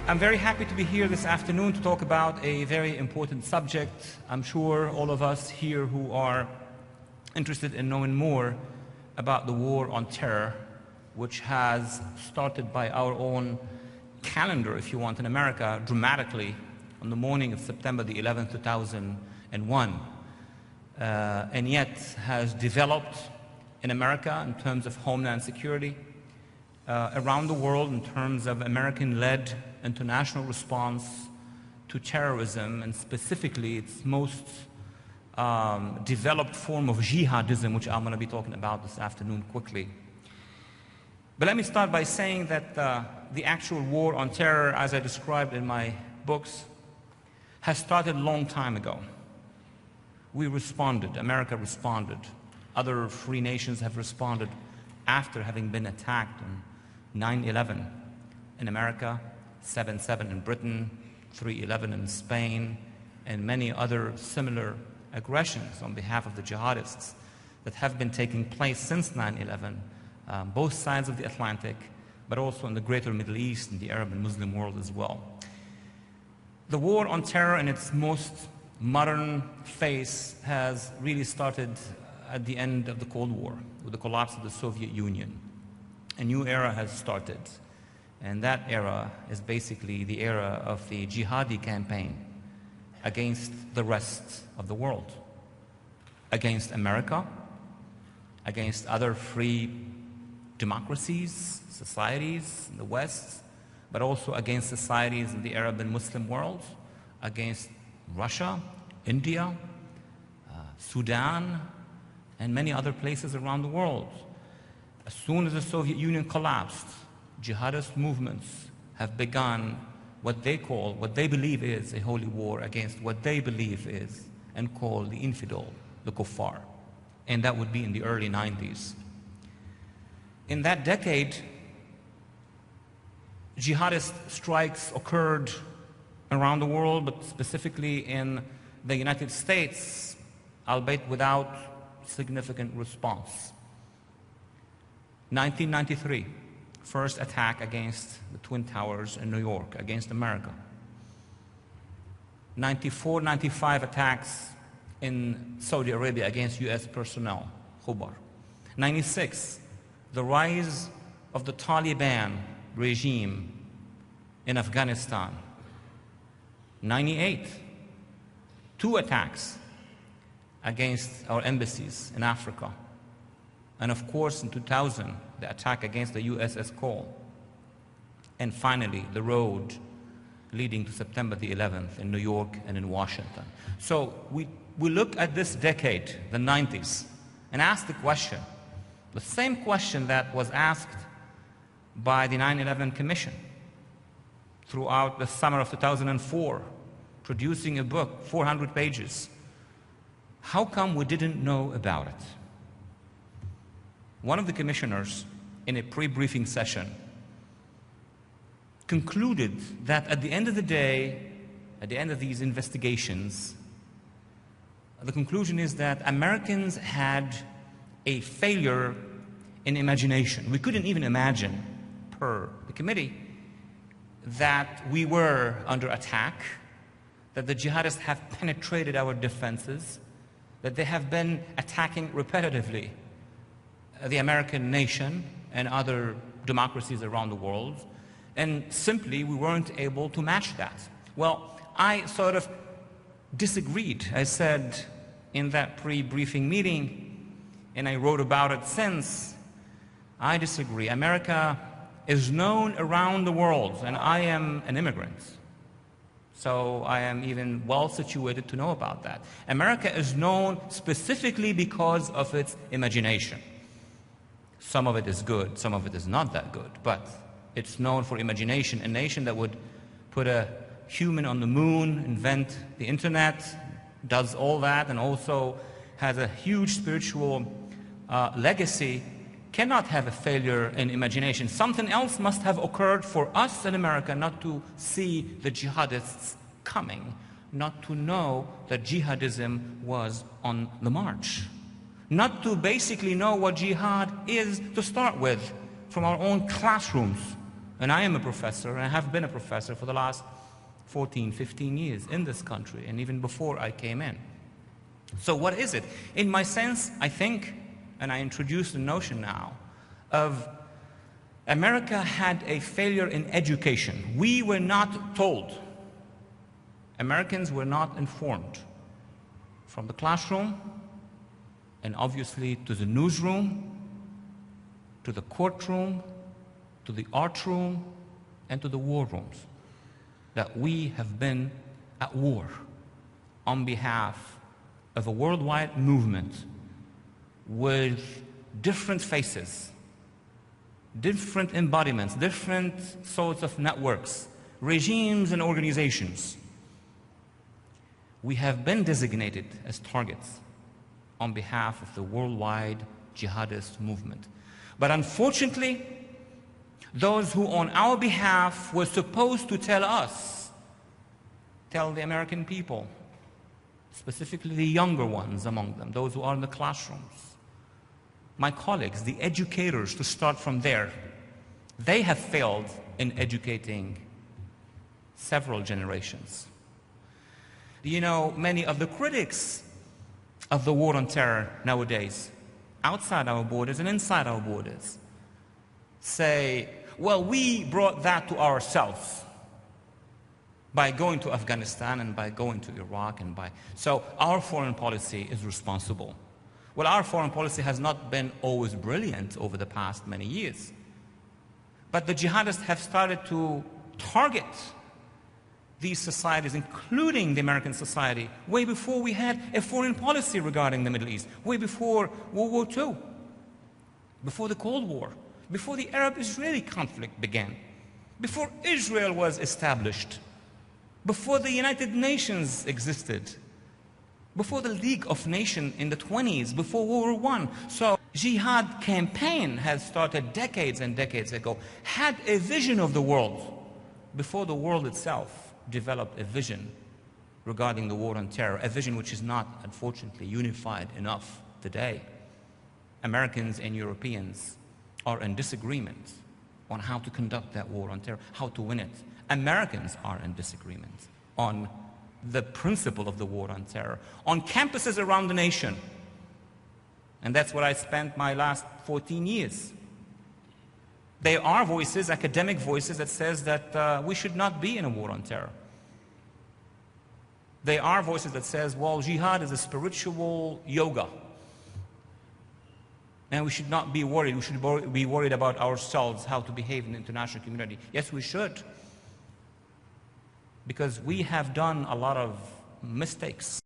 I'm very happy to be here this afternoon to talk about a very important subject. I'm sure all of us here who are interested in knowing more about the war on terror, which has started by our own calendar, if you want, in America, dramatically on the morning of September the 11th, 2001, and yet has developed in America in terms of homeland security, around the world in terms of American-led international response to terrorism, and specifically its most developed form of jihadism, which I'm going to be talking about this afternoon quickly. But let me start by saying that the actual war on terror, as I described in my books, has started a long time ago. We responded, America responded. Other free nations have responded after having been attacked on 9/11 in America, 7/7 in Britain, 3/11 in Spain, and many other similar aggressions on behalf of the jihadists that have been taking place since 9/11, both sides of the Atlantic, but also in the greater Middle East and the Arab and Muslim world as well. The war on terror in its most modern phase has really started at the end of the Cold War, with the collapse of the Soviet Union. A new era has started, and that era is basically the era of the jihadi campaign against the rest of the world, against America, against other free democracies, societies in the West, but also against societies in the Arab and Muslim world, against Russia, India, Sudan, and many other places around the world. As soon as the Soviet Union collapsed, jihadist movements have begun what they believe is a holy war against what they believe is and call the infidel, the kuffar. And that would be in the early 90s. In that decade, jihadist strikes occurred around the world, but specifically in the United States, albeit without significant response. 1993, first attack against the Twin Towers in New York, against America. 94, 95 attacks in Saudi Arabia against US personnel, Khobar. 96, the rise of the Taliban regime in Afghanistan. 98, 2 attacks against our embassies in Africa. And of course, in 2000, the attack against the USS Cole. And finally, the road leading to September the 11th in New York and in Washington. So we look at this decade, the 90s, and ask the question, the same question that was asked by the 9/11 Commission throughout the summer of 2004, producing a book, 400 pages. How come we didn't know about it? One of the commissioners, in a pre-briefing session, concluded that at the end of the day, at the end of these investigations, the conclusion is that Americans had a failure in imagination. We couldn't even imagine, per the committee, that we were under attack, that the jihadists have penetrated our defenses, that they have been attacking repetitively the American nation and other democracies around the world, and simply we weren't able to match that. Well, I sort of disagreed. I said in that pre-briefing meeting, and I wrote about it since, I disagree. America is known around the world, and I am an immigrant, so I am even well situated to know about that. America is known specifically because of its imagination. Some of it is good, some of it is not that good, but it's known for imagination. A nation that would put a human on the moon, invent the internet, does all that, and also has a huge spiritual legacy, cannot have a failure in imagination. Something else must have occurred for us in America not to see the jihadists coming, not to know that jihadism was on the march, not to basically know what jihad is to start with from our own classrooms, And I am a professor, and I have been a professor for the last 14, 15 years in this country, and even before I came in. So what is it? In my sense, I think, and I introduce the notion now, of America had a failure in education. We were not told. Americans were not informed. From the classroom, and obviously to the newsroom, to the courtroom, to the art room, and to the war rooms, that we have been at war on behalf of a worldwide movement with different faces, different embodiments, different sorts of networks, regimes and organizations. We have been designated as targets on behalf of the worldwide jihadist movement. But unfortunately, those who on our behalf were supposed to tell us, tell the American people, specifically the younger ones among them, those who are in the classrooms, my colleagues, the educators, to start from there, they have failed in educating several generations. You know, many of the critics of the war on terror nowadays, outside our borders and inside our borders, say, well, we brought that to ourselves by going to Afghanistan and by going to Iraq and so our foreign policy is responsible. Well, our foreign policy has not been always brilliant over the past many years. But the jihadists have started to target these societies, including the American society, way before we had a foreign policy regarding the Middle East, way before World War II, before the Cold War, before the Arab-Israeli conflict began, before Israel was established, before the United Nations existed, before the League of Nations in the 20s, before World War I. So jihad campaign has started decades and decades ago, had a vision of the world before the world itself developed a vision regarding the war on terror, a vision which is not, unfortunately, unified enough today. Americans and Europeans are in disagreement on how to conduct that war on terror, how to win it. Americans are in disagreement on the principle of the war on terror, on campuses around the nation. And that's what I spent my last 14 years. There are voices, academic voices, that says that we should not be in a war on terror. There are voices that says, well, jihad is a spiritual yoga. And we should not be worried. We should be worried about ourselves, how to behave in the international community. Yes, we should. Because we have done a lot of mistakes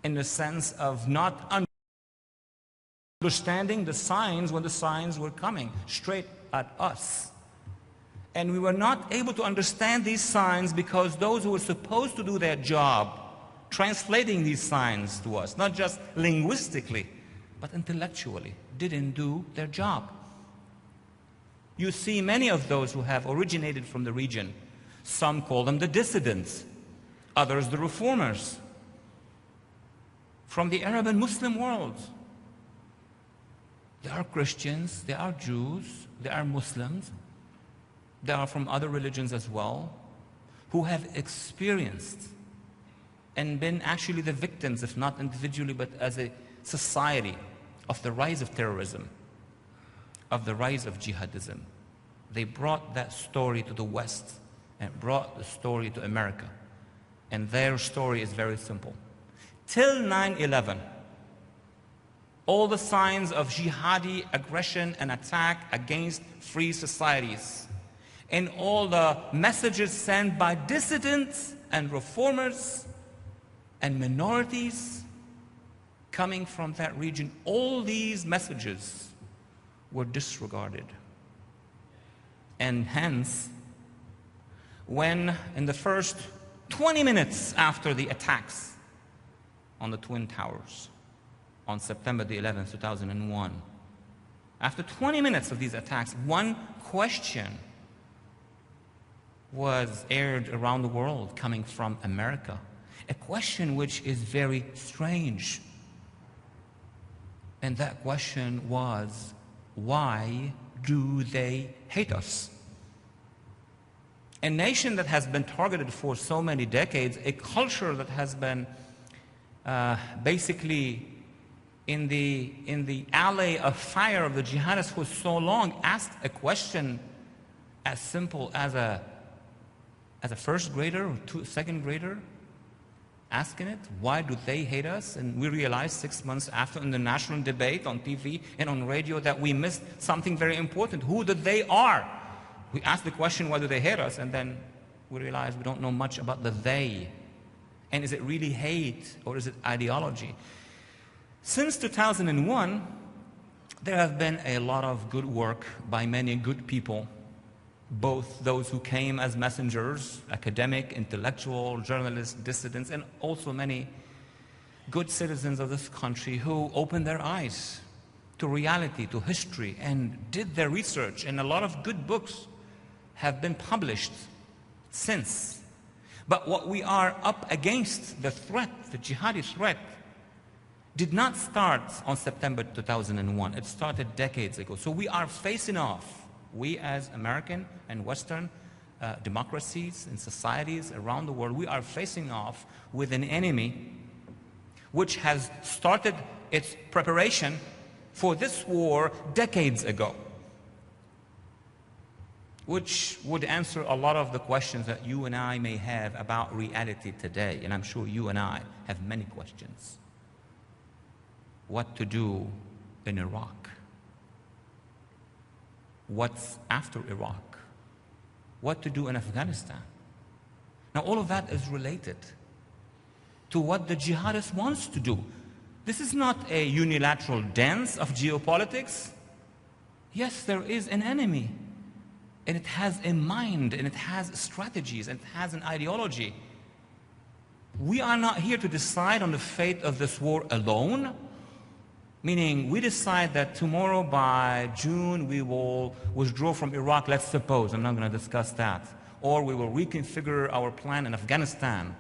in the sense of not understanding the signs when the signs were coming straight at us. And we were not able to understand these signs because those who were supposed to do their job, translating these signs to us, not just linguistically, but intellectually, didn't do their job. You see many of those who have originated from the region. Some call them the dissidents, others the reformers, from the Arab and Muslim world. There are Christians, there are Jews, there are Muslims, there are from other religions as well, who have experienced and been actually the victims, if not individually, but as a society, of the rise of terrorism, of the rise of jihadism. They brought that story to the West and brought the story to America. And their story is very simple. Till 9/11, all the signs of jihadi aggression and attack against free societies, and all the messages sent by dissidents and reformers and minorities coming from that region, all these messages were disregarded. And hence, when in the first 20 minutes after the attacks on the Twin Towers on September the 11th, 2001, after 20 minutes of these attacks, one question was aired around the world coming from America, a question which is very strange. And that question was, why do they hate us? A nation that has been targeted for so many decades, a culture that has been basically in the alley of fire of the jihadists for so long, asked a question as simple as a first grader or second grader asking it, why do they hate us? And we realized 6 months after in the national debate on TV and on radio that we missed something very important, who the they are. We asked the question, why do they hate us? And then we realized we don't know much about the they. And is it really hate or is it ideology? Since 2001, there have been a lot of good work by many good people, both those who came as messengers, academic, intellectual, journalists, dissidents, and also many good citizens of this country who opened their eyes to reality, to history, and did their research. And a lot of good books have been published since. But what we are up against, the threat, the jihadi threat, did not start on September 2001. It started decades ago. So we are facing off, we as American and Western democracies and societies around the world, we are facing off with an enemy which has started its preparation for this war decades ago, which would answer a lot of the questions that you and I may have about reality today. And I'm sure you and I have many questions. What to do in Iraq? What's after Iraq? What to do in Afghanistan? Now all of that is related to what the jihadist wants to do. This is not a unilateral dance of geopolitics. Yes, there is an enemy, and it has a mind, and it has strategies, and it has an ideology. We are not here to decide on the fate of this war alone. Meaning, we decide that tomorrow by June we will withdraw from Iraq, let's suppose, I'm not going to discuss that. Or we will reconfigure our plan in Afghanistan.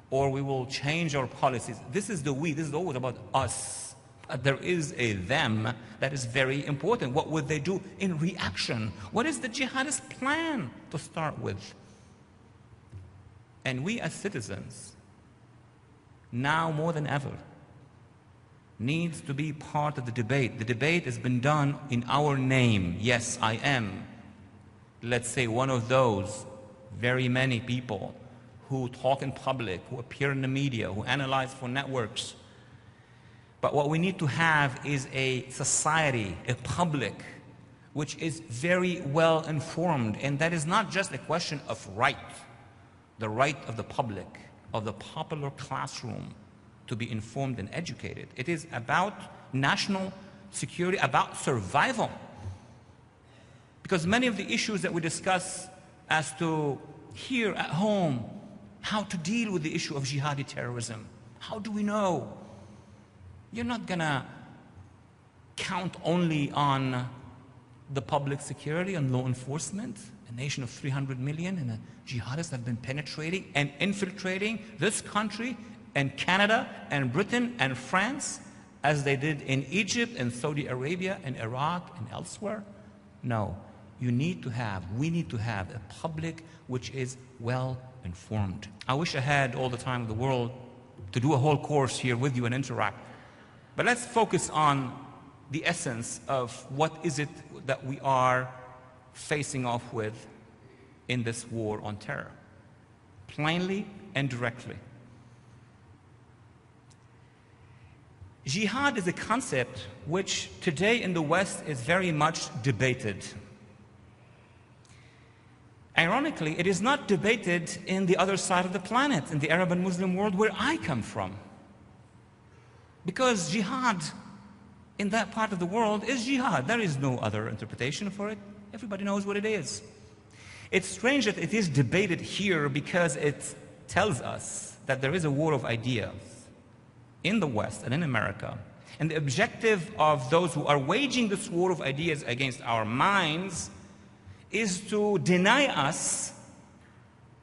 Or we will change our policies. This is the we, this is always about us. But there is a them that is very important. What would they do in reaction? What is the jihadist plan to start with? And we as citizens, now more than ever, needs to be part of the debate. The debate has been done in our name. Yes, I am, let's say, one of those very many people who talk in public, who appear in the media, who analyze for networks. But what we need to have is a society, a public, which is very well informed. And that is not just a question of right, the right of the public, of the popular classroom, to be informed and educated. It is about national security, about survival. Because many of the issues that we discuss as to here at home, how to deal with the issue of jihadi terrorism, how do we know? You're not gonna count only on the public security, on law enforcement. A nation of 300 million and jihadists have been penetrating and infiltrating this country and Canada and Britain and France, as they did in Egypt and Saudi Arabia and Iraq and elsewhere? No, we need to have a public which is well informed. I wish I had all the time in the world to do a whole course here with you and interact. But let's focus on the essence of what is it that we are facing off with in this war on terror, plainly and directly. Jihad is a concept which today in the West is very much debated. Ironically, it is not debated in the other side of the planet, in the Arab and Muslim world where I come from. Because jihad in that part of the world is jihad. There is no other interpretation for it. Everybody knows what it is. It's strange that it is debated here because it tells us that there is a war of ideas in the West and in America. And the objective of those who are waging this war of ideas against our minds is to deny us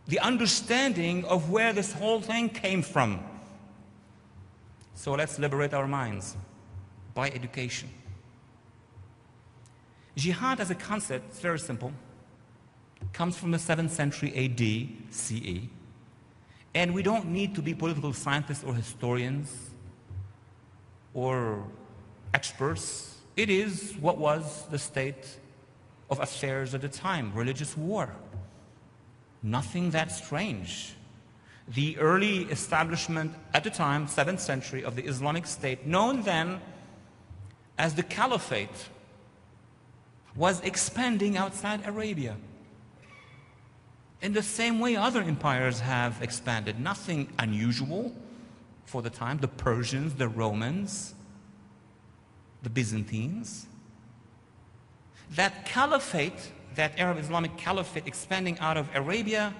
the understanding of where this whole thing came from. So let's liberate our minds by education. Jihad as a concept is very simple. comes from the 7th century AD, CE. And we don't need to be political scientists or historians or experts. It is what was the state of affairs at the time, religious war. Nothing that strange. The early establishment at the time, 7th century, of the Islamic State, known then as the Caliphate, was expanding outside Arabia. In the same way other empires have expanded. Nothing unusual for the time. The Persians, the Romans, the Byzantines. That caliphate, that Arab Islamic caliphate expanding out of Arabia,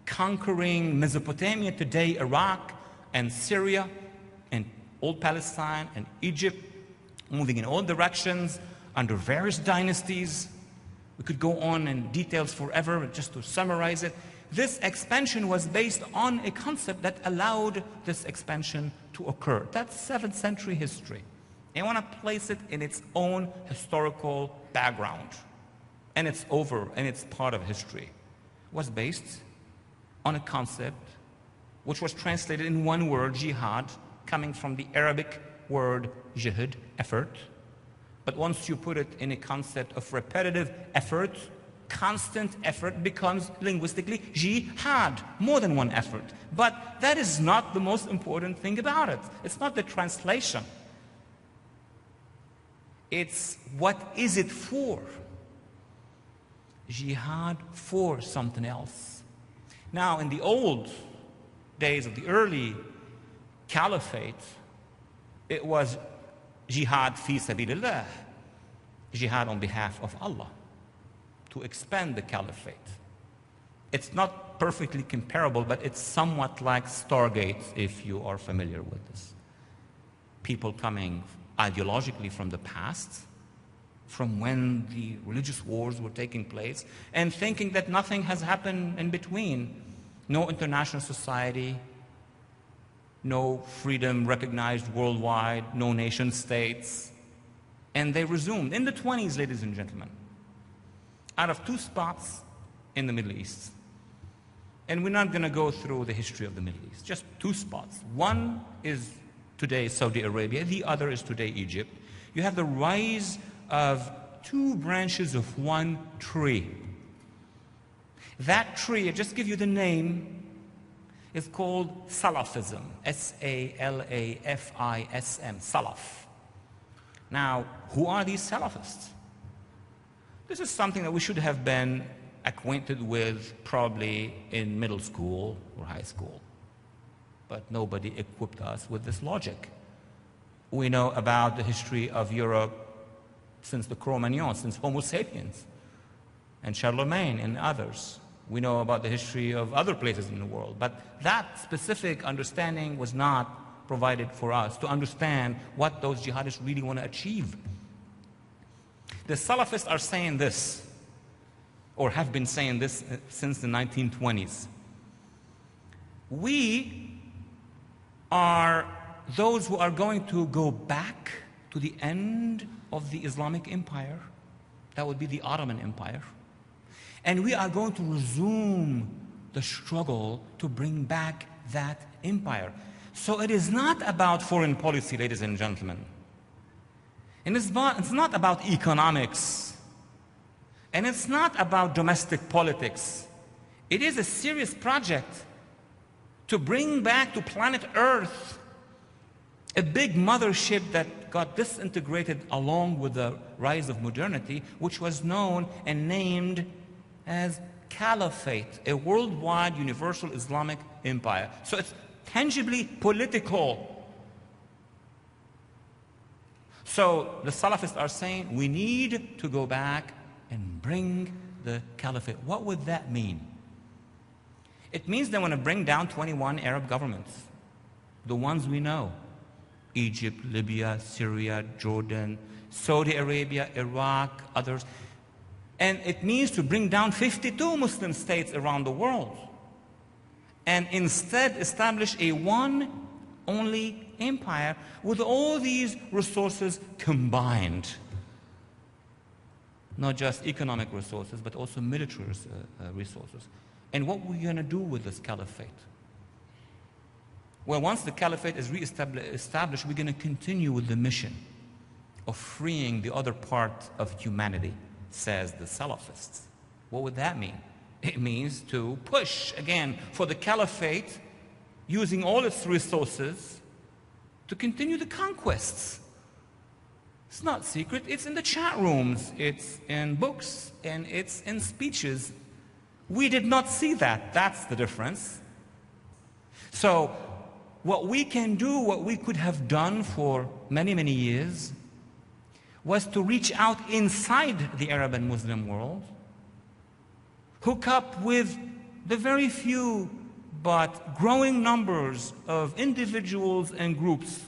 conquering Mesopotamia, today Iraq and Syria and old Palestine and Egypt, moving in all directions under various dynasties. We could go on in details forever, just to summarize it. This expansion was based on a concept that allowed this expansion to occur. That's 7th century history. I want to place it in its own historical background. And it's over, and it's part of history. It was based on a concept which was translated in one word, jihad, coming from the Arabic word jihad, effort. But once you put it in a concept of repetitive effort, constant effort becomes linguistically jihad, more than one effort. But that is not the most important thing about it. It's not the translation. It's what is it for? Jihad for something else. Now, in the old days of the early caliphate, it was jihad fi sabilillah, jihad on behalf of Allah, to expand the caliphate. It's not perfectly comparable, but it's somewhat like Stargate, if you are familiar with this. People coming ideologically from the past, from when the religious wars were taking place, and thinking that nothing has happened in between. No international society, no freedom recognized worldwide, no nation states. And they resumed in the 20s, ladies and gentlemen, out of 2 spots in the Middle East. And we're not going to go through the history of the Middle East, just 2 spots. One is today Saudi Arabia, the other is today Egypt. You have the rise of 2 branches of one tree. That tree, I just give you the name, is called Salafism, S-A-L-A-F-I-S-M, Salaf. Now, who are these Salafists? This is something that we should have been acquainted with probably in middle school or high school. But nobody equipped us with this logic. We know about the history of Europe since the Cro-Magnon, since Homo sapiens, and Charlemagne and others. We know about the history of other places in the world, but that specific understanding was not provided for us to understand what those jihadists really want to achieve. The Salafists are saying this, or have been saying this since the 1920s. We are those who are going to go back to the end of the Islamic Empire. That would be the Ottoman Empire. And we are going to resume the struggle to bring back that empire. So it is not about foreign policy, ladies and gentlemen. And it's not about economics. And it's not about domestic politics. It is a serious project to bring back to planet Earth a big mothership that got disintegrated along with the rise of modernity, which was known and named as Caliphate, a worldwide universal Islamic empire. So it's tangibly political. So the Salafists are saying we need to go back and bring the Caliphate. What would that mean? It means they want to bring down 21 Arab governments, the ones we know. Egypt, Libya, Syria, Jordan, Saudi Arabia, Iraq, others. And it means to bring down 52 Muslim states around the world and instead establish a one only empire with all these resources combined. not just economic resources, but also military resources. And what we're going to do with this caliphate? Well, once the caliphate is re-established, we're going to continue with the mission of freeing the other part of humanity, says the Salafists. What would that mean? It means to push, again, for the caliphate, using all its resources, to continue the conquests. It's not secret. It's in the chat rooms, it's in books, and it's in speeches. We did not see that. That's the difference. So what we can do, what we could have done for many, many years, was to reach out inside the Arab and Muslim world, hook up with the very few but growing numbers of individuals and groups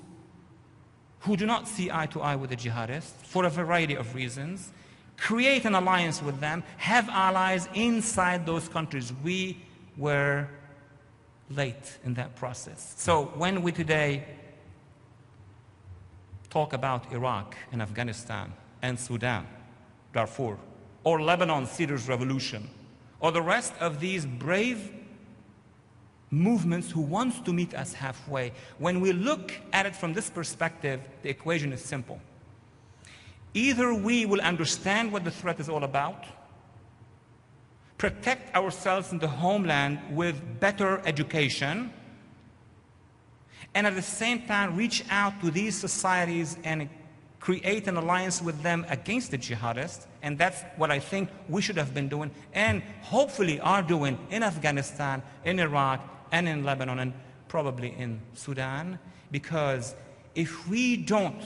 who do not see eye to eye with the jihadists for a variety of reasons, create an alliance with them, have allies inside those countries. We were late in that process. So when we today talk about Iraq and Afghanistan and Sudan, Darfur, or Lebanon, Cedars Revolution, or the rest of these brave movements who wants to meet us halfway, when we look at it from this perspective, the equation is simple. Either we will understand what the threat is all about, protect ourselves in the homeland with better education, and at the same time reach out to these societies and create an alliance with them against the jihadists, and that's what I think we should have been doing, and hopefully are doing in Afghanistan, in Iraq, and in Lebanon, and probably in Sudan, because if we don't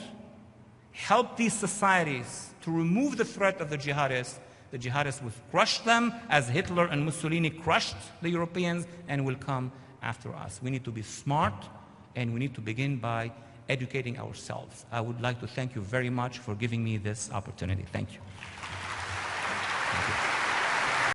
help these societies to remove the threat of the jihadists will crush them as Hitler and Mussolini crushed the Europeans and will come after us. We need to be smart, and we need to begin by educating ourselves. I would like to thank you very much for giving me this opportunity. Thank you. Thank you.